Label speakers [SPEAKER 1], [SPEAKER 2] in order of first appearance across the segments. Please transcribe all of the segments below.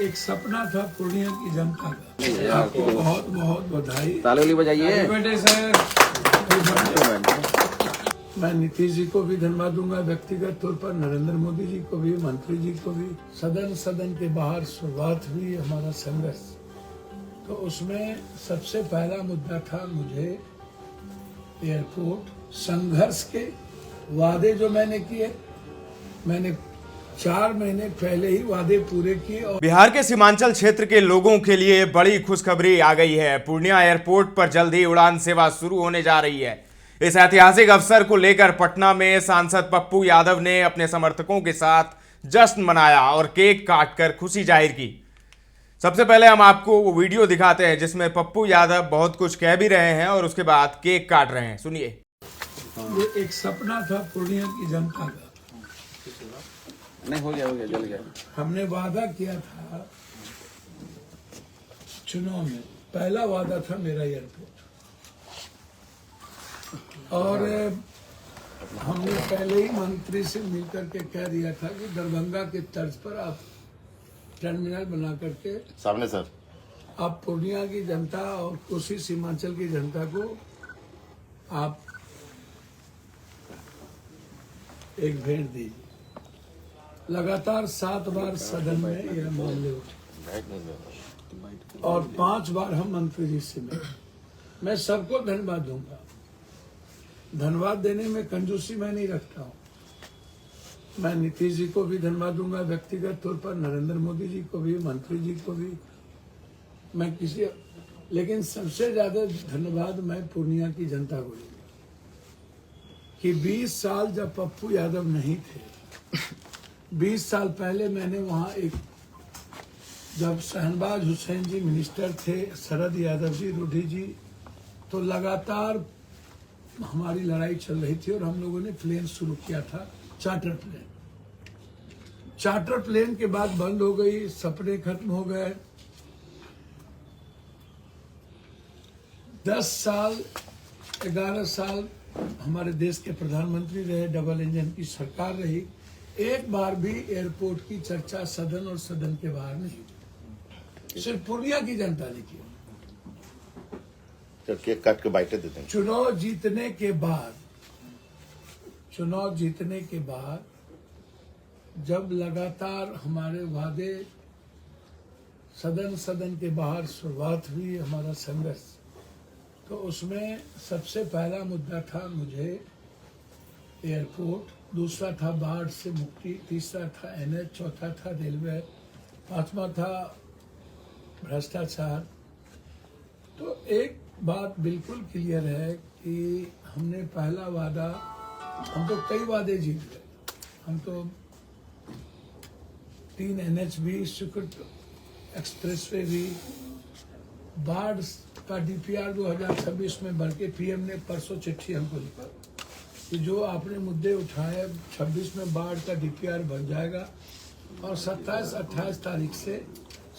[SPEAKER 1] एक सपना था पूर्णिया की जनता का। आपको बहुत बहुत बधाई।
[SPEAKER 2] ताली बजाइए।
[SPEAKER 1] मैं नीतीश जी को भी धन्यवाद दूंगा व्यक्तिगत तौर पर, नरेंद्र मोदी जी को भी, मंत्री जी को भी। सदन के बाहर शुरुआत हुई हमारा संघर्ष, तो उसमें सबसे पहला मुद्दा था मुझे एयरपोर्ट संघर्ष के वादे जो मैंने किए, मैंने 4 महीने पहले ही वादे पूरे किए। और
[SPEAKER 3] बिहार के सीमांचल क्षेत्र के लोगों के लिए बड़ी खुशखबरी आ गई है। पूर्णिया एयरपोर्ट पर जल्द ही उड़ान सेवा शुरू होने जा रही है। इस ऐतिहासिक अवसर को लेकर पटना में सांसद पप्पू यादव ने अपने समर्थकों के साथ जश्न मनाया और केक काटकर खुशी जाहिर की। सबसे पहले हम आपको वो वीडियो दिखाते हैं जिसमें पप्पू यादव बहुत कुछ कह भी रहे हैं और उसके बाद केक काट रहे हैं। सुनिए।
[SPEAKER 1] ये एक सपना था पूर्णिया की जनता का।
[SPEAKER 2] नहीं, हो गया जल गया।
[SPEAKER 1] हमने वादा किया था चुनाव में, पहला वादा था मेरा एयरपोर्ट, और हमने पहले ही मंत्री से मिलकर के कह दिया था कि दरभंगा के तर्ज पर आप टर्मिनल बना करके
[SPEAKER 4] सामने सर
[SPEAKER 1] आप पूर्णिया की जनता और कोसी सीमांचल की जनता को आप एक भेंट दीजिए। लगातार 7 बार सदन में यह मामले उठे और 5 बार हम मंत्री जी से मिले। मैं सबको धन्यवाद दूंगा, धन्यवाद देने में कंजूसी मैं नहीं रखता हूं। मैं नीतीश जी को भी धन्यवाद दूंगा व्यक्तिगत तौर पर, नरेंद्र मोदी जी को भी, मंत्री जी को भी। मैं लेकिन सबसे ज्यादा धन्यवाद मैं पूर्णिया की जनता को दूंगा कि 20 साल जब पप्पू यादव नहीं थे, 20 साल पहले मैंने वहां जब शहनबाज हुसैन जी मिनिस्टर थे, शरद यादव जी, रूढ़ी जी, तो लगातार हमारी लड़ाई चल रही थी और हम लोगों ने प्लेन शुरू किया था, चार्टर प्लेन। चार्टर प्लेन के बाद बंद हो गई, सपने खत्म हो गए। 10 साल 11 साल हमारे देश के प्रधानमंत्री रहे, डबल इंजन की सरकार रही, एक बार भी एयरपोर्ट की चर्चा सदन और सदन के बाहर नहीं। सिर्फ पूर्णिया की जनता ने की।
[SPEAKER 4] तो केक काट के बाइटें देते हैं।
[SPEAKER 1] चुनाव जीतने के बाद जब लगातार हमारे वादे सदन के बाहर शुरुआत हुई हमारा संघर्ष, तो उसमें सबसे पहला मुद्दा था मुझे एयरपोर्ट, दूसरा था बाढ़ से मुक्ति, तीसरा था NH, चौथा था रेलवे, 5वां था भ्रष्टाचार। तो एक बात बिल्कुल क्लियर है कि हमने पहला वादा, हम तो कई वादे जीत गए। हम तो 3 NH भी, स्वीकृत एक्सप्रेसवे भी, बाढ़ का DPR 2026 में भर के PM ने परसों चिट्ठी हमको लिखा कि जो आपने मुद्दे उठाए 26 में बाढ़ का DPR बन जाएगा और 27-28 तारीख से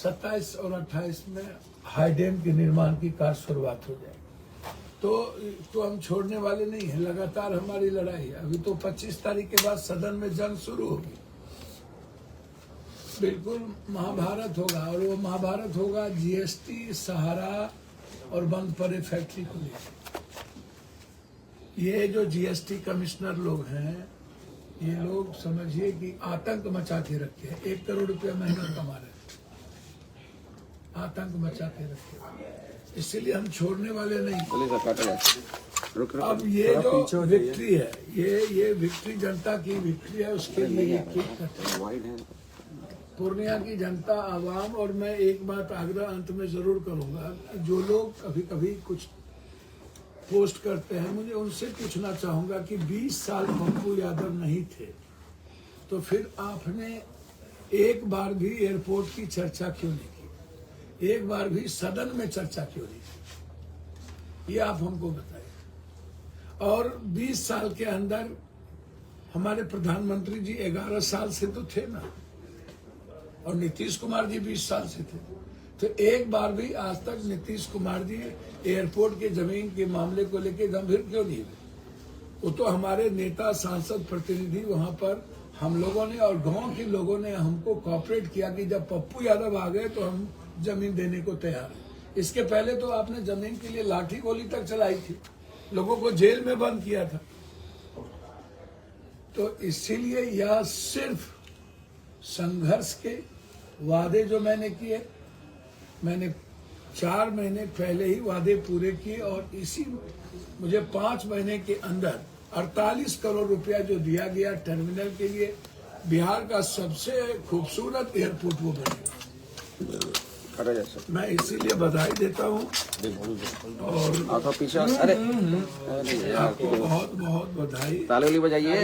[SPEAKER 1] 27 और 28 में हाई डैम के निर्माण की कार्य शुरुआत हो जाएगी। तो हम छोड़ने वाले नहीं हैं, लगातार हमारी लड़ाई है। अभी तो 25 तारीख के बाद सदन में जंग शुरू होगी, बिल्कुल महाभारत होगा, और वो महाभारत होगा GST, सहारा और बंद पड़े फैक्ट्री को लेकर। ये जो GST कमिश्नर लोग हैं, ये लोग समझिए कि आतंक मचा के रखे हैं। 1 करोड़ रुपया महीना कमा रहे हैं, आतंक मचा के रखे, इसलिए हम छोड़ने वाले नहीं। अब ये जो विक्ट्री है, ये विक्ट्री जनता की विक्ट्री है, उसके लिए ये केक करते हैं पूर्णिया की जनता, आवाम। और मैं एक बात आग्रह अंत में जरूर करूंगा कि जो लोग कभी कभी कुछ पोस्ट करते हैं, मुझे उनसे पूछना चाहूंगा कि 20 साल पप्पू यादव नहीं थे, तो फिर आपने एक बार भी एयरपोर्ट की चर्चा क्यों नहीं की, एक बार भी सदन में चर्चा क्यों नहीं की, ये आप हमको बताइए। और 20 साल के अंदर हमारे प्रधानमंत्री जी 11 साल से तो थे ना, और नीतीश कुमार जी 20 साल से थे, तो एक बार भी आज तक नीतीश कुमार जी एयरपोर्ट के जमीन के मामले को लेकर गंभीर क्यों नहीं हुए? वो तो हमारे नेता, सांसद, प्रतिनिधि वहां पर हम लोगों ने और गांव के लोगों ने हमको कॉपरेट किया कि जब पप्पू यादव आ गए तो हम जमीन देने को तैयार हैं। इसके पहले तो आपने जमीन के लिए लाठी गोली तक चलाई थी, लोगों को जेल में बंद किया था। तो इसीलिए यह सिर्फ संघर्ष के वादे जो मैंने किए, मैंने 4 महीने पहले ही वादे पूरे किए और इसी मुझे 5 महीने के अंदर 48 करोड़ रुपया जो दिया गया टर्मिनल के लिए, बिहार का सबसे खूबसूरत एयरपोर्ट वो बनेगा। मैं इसीलिए बधाई देता हूँ और
[SPEAKER 2] पीछे अरे
[SPEAKER 1] आपको बहुत बहुत बधाई।
[SPEAKER 2] ताली बजाइए।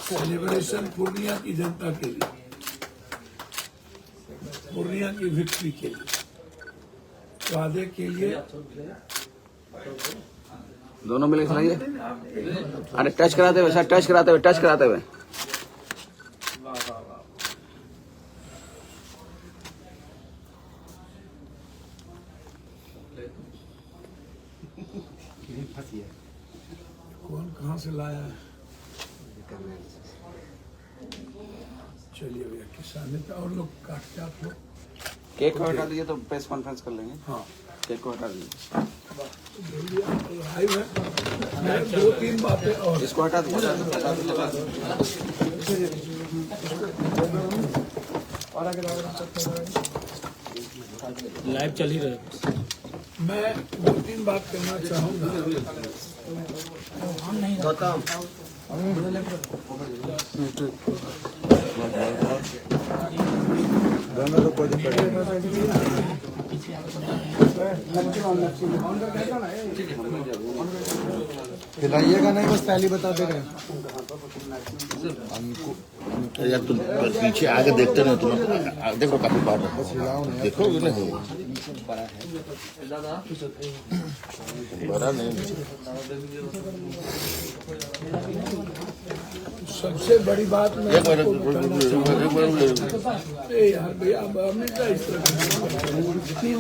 [SPEAKER 1] सेलिब्रेशन पूर्णिया की जनता के लिए, पूर्णिया की विक्ट्री के लिए, वादे के लिए।
[SPEAKER 2] दोनों मिले खिलाइए। अरे टच कराते हुए सर, टच कराते हुए, टच कराते हुए।
[SPEAKER 1] कौन कहाँ से लाया है? चलिए भैया, किसान नेता और लोग काटते आप लोग।
[SPEAKER 2] केक को हटा दीजिए तो प्रेस कॉन्फ्रेंस कर लेंगे।
[SPEAKER 1] हाँ,
[SPEAKER 2] केक को हटा दीजिए।
[SPEAKER 1] जल्दी आप लाइव है। मैं 2-3 बातें और
[SPEAKER 2] इसको हटा दीजिए।
[SPEAKER 4] लाइव चल ही रहा है।
[SPEAKER 1] मैं 2-3 बात करना चाहूँगा।
[SPEAKER 5] खिलाइएगा नहीं, बस पहले बता दे रहे हैं।
[SPEAKER 6] यार तुम पीछे आगे देखते रहो, तुम देखो काफी बार देखो नहीं बड़ा नहीं।
[SPEAKER 1] सबसे बड़ी बात मैं
[SPEAKER 6] एक
[SPEAKER 1] आपको बताना चाहूँगा। यार भैया, अब हमेशा इस तरह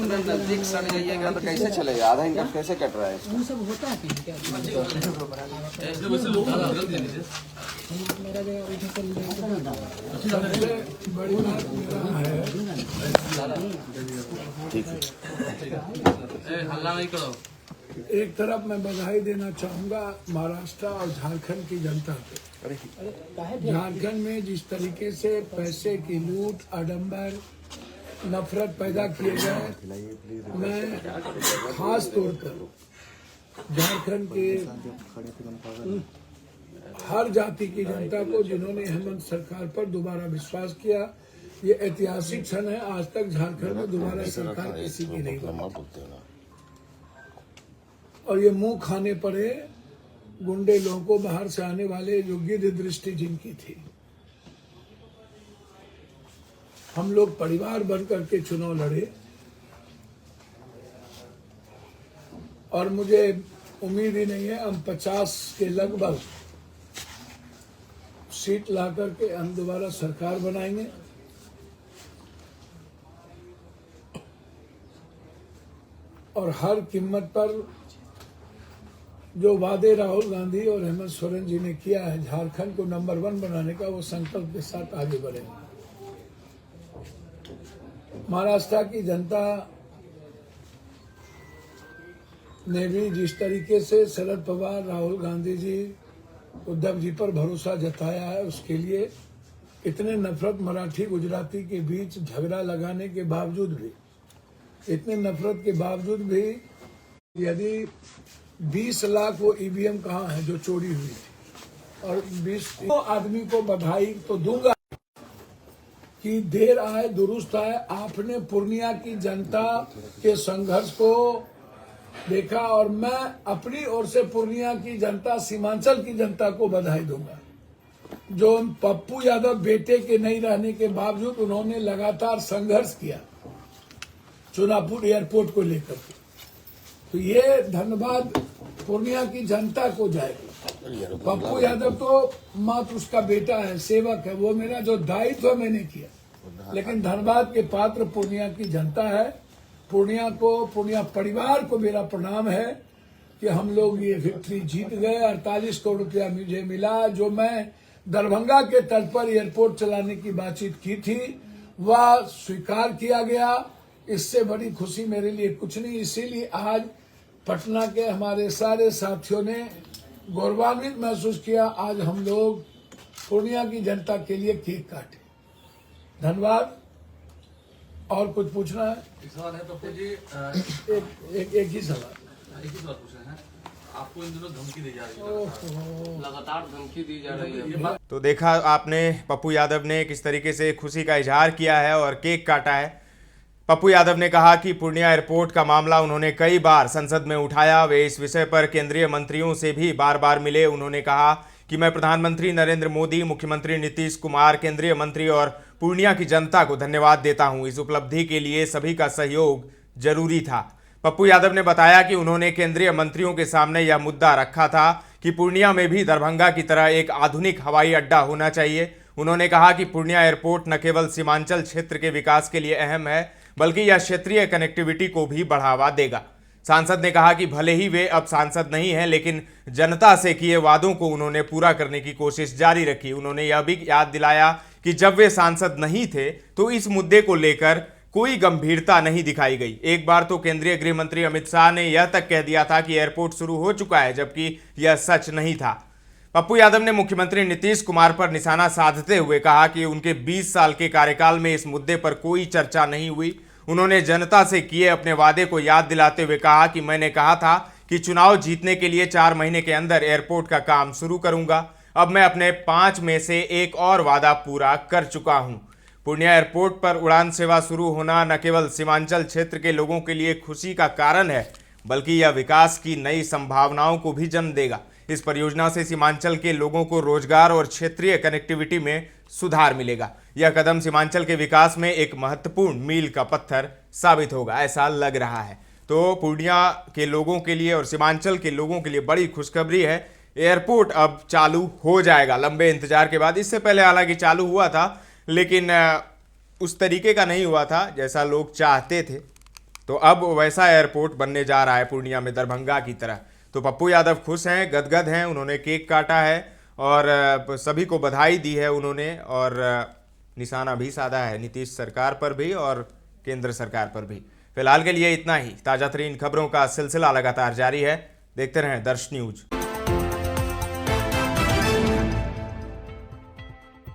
[SPEAKER 2] नजदीक सड़ जाइएगा तो कैसे चलेगा? आधा इनकम कैसे कट रहा है?
[SPEAKER 4] सब होता है कहीं क्या?
[SPEAKER 1] सबसे बड़ी बात मेरा है,
[SPEAKER 6] ठीक है।
[SPEAKER 1] एक तरफ मैं बधाई देना चाहूँगा महाराष्ट्र और झारखंड की जनता को। झारखंड में जिस तरीके से पैसे की लूट, आडंबर, नफरत पैदा किए गए, मैं खास तौर पर झारखंड के हर जाति की जनता को, जिन्होंने हेमंत सरकार पर दोबारा विश्वास किया, ये ऐतिहासिक क्षण है। आज तक झारखंड में दोबारा सरकार किसी की नहीं बनी और ये मुंह खाने पड़े गुंडे लोगों को, बाहर से आने वाले, जो गिद्ध दृष्टि जिनकी थी। हम लोग परिवार बन करके चुनाव लड़े और मुझे उम्मीद ही नहीं है, हम 50 के लगभग सीट ला करके हम दोबारा सरकार बनाएंगे। और हर कीमत पर जो वादे राहुल गांधी और हेमंत सोरेन जी ने किया है झारखंड को नंबर 1 बनाने का, वो संकल्प के साथ आगे बढ़ेंगे। महाराष्ट्र की जनता ने भी जिस तरीके से शरद पवार, राहुल गांधी जी, उद्धव जी पर भरोसा जताया है, उसके लिए इतने नफरत मराठी गुजराती के बीच झगड़ा लगाने के बावजूद भी, इतने नफरत के बावजूद भी, यदि 20 लाख वो ईवीएम कहाँ है जो चोरी हुई थी, और 20 आदमी को बधाई तो दूंगा कि देर आए दुरुस्त आए। आपने पूर्णिया की जनता के संघर्ष को देखा और मैं अपनी ओर से पूर्णिया की जनता, सीमांचल की जनता को बधाई दूंगा, जो पप्पू यादव बेटे के नहीं रहने के बावजूद उन्होंने लगातार संघर्ष किया चुनापुर एयरपोर्ट को लेकर के। तो ये धन्यवाद पूर्णिया की जनता को जाएगा। पप्पू यादव तो मात्र उसका बेटा है, सेवक है, वो मेरा जो दायित्व मैंने किया, लेकिन धन्यवाद के पात्र पूर्णिया की जनता है। पूर्णिया को, पूर्णिया परिवार को मेरा प्रणाम है कि हम लोग ये विक्ट्री जीत गए। 48 करोड़ रुपया मुझे मिला। जो मैं दरभंगा के तट पर एयरपोर्ट चलाने की बातचीत की थी वह स्वीकार किया गया। इससे बड़ी खुशी मेरे लिए कुछ नहीं। इसीलिए आज पटना के हमारे सारे साथियों ने गौरवान्वित महसूस किया। आज हम लोग पूर्णिया की जनता के लिए केक काटे। धन्यवाद। और कुछ पूछना है?
[SPEAKER 7] सवाल है पप्पू जी,
[SPEAKER 1] एक ही सवाल।
[SPEAKER 7] एक ही सवाल पूछना है। आपको इन दिनों धमकी दी जा रही है, लगातार धमकी दी जा रही है। ये बात
[SPEAKER 3] तो देखा आपने पप्पू यादव ने किस तरीके से खुशी का इजहार किया है और केक काटा है। पप्पू यादव ने कहा कि पूर्णिया एयरपोर्ट का मामला उन्होंने कई बार संसद में उठाया। वे इस विषय पर केंद्रीय मंत्रियों से भी बार बार मिले। उन्होंने कहा कि मैं प्रधानमंत्री नरेंद्र मोदी, मुख्यमंत्री नीतीश कुमार, केंद्रीय मंत्री और पूर्णिया की जनता को धन्यवाद देता हूं। इस उपलब्धि के लिए सभी का सहयोग जरूरी था। पप्पू यादव ने बताया कि उन्होंने केंद्रीय मंत्रियों के सामने यह मुद्दा रखा था कि पूर्णिया में भी दरभंगा की तरह एक आधुनिक हवाई अड्डा होना चाहिए। उन्होंने कहा कि पूर्णिया एयरपोर्ट न केवल सीमांचल क्षेत्र के विकास के लिए अहम है बल्कि यह क्षेत्रीय कनेक्टिविटी को भी बढ़ावा देगा। सांसद ने कहा कि भले ही वे अब सांसद नहीं हैं लेकिन जनता से किए वादों को उन्होंने पूरा करने की कोशिश जारी रखी। उन्होंने यह भी याद दिलाया कि जब वे सांसद नहीं थे तो इस मुद्दे को लेकर कोई गंभीरता नहीं दिखाई गई। एक बार तो केंद्रीय गृह मंत्री अमित शाह ने यह तक कह दिया था कि एयरपोर्ट शुरू हो चुका है, जबकि यह सच नहीं था। पप्पू यादव ने मुख्यमंत्री नीतीश कुमार पर निशाना साधते हुए कहा कि उनके 20 साल के कार्यकाल में इस मुद्दे पर कोई चर्चा नहीं हुई। उन्होंने जनता से किए अपने वादे को याद दिलाते हुए कहा कि मैंने कहा था कि चुनाव जीतने के लिए 4 महीने के अंदर एयरपोर्ट का काम शुरू करूंगा। अब मैं अपने 5 में से एक और वादा पूरा कर चुका हूं। पूर्णिया एयरपोर्ट पर उड़ान सेवा शुरू होना न केवल सीमांचल क्षेत्र के लोगों के लिए खुशी का कारण है बल्कि यह विकास की नई संभावनाओं को भी जन्म देगा। इस परियोजना से सीमांचल के लोगों को रोजगार और क्षेत्रीय कनेक्टिविटी में सुधार मिलेगा। यह कदम सीमांचल के विकास में एक महत्वपूर्ण मील का पत्थर साबित होगा, ऐसा लग रहा है। तो पूर्णिया के लोगों के लिए और सीमांचल के लोगों के लिए बड़ी खुशखबरी है। एयरपोर्ट अब चालू हो जाएगा लंबे इंतजार के बाद। इससे पहले हालांकि चालू हुआ था लेकिन उस तरीके का नहीं हुआ था जैसा लोग चाहते थे। तो अब वैसा एयरपोर्ट बनने जा रहा है पूर्णिया में, दरभंगा की तरह। तो पप्पू यादव खुश हैं, गदगद हैं। उन्होंने केक काटा है और सभी को बधाई दी है उन्होंने, और निशाना भी साधा है नीतीश सरकार पर भी और केंद्र सरकार पर भी। फिलहाल के लिए इतना ही। ताज़ा तरीन खबरों का सिलसिला लगातार जारी है। देखते रहें दर्श न्यूज।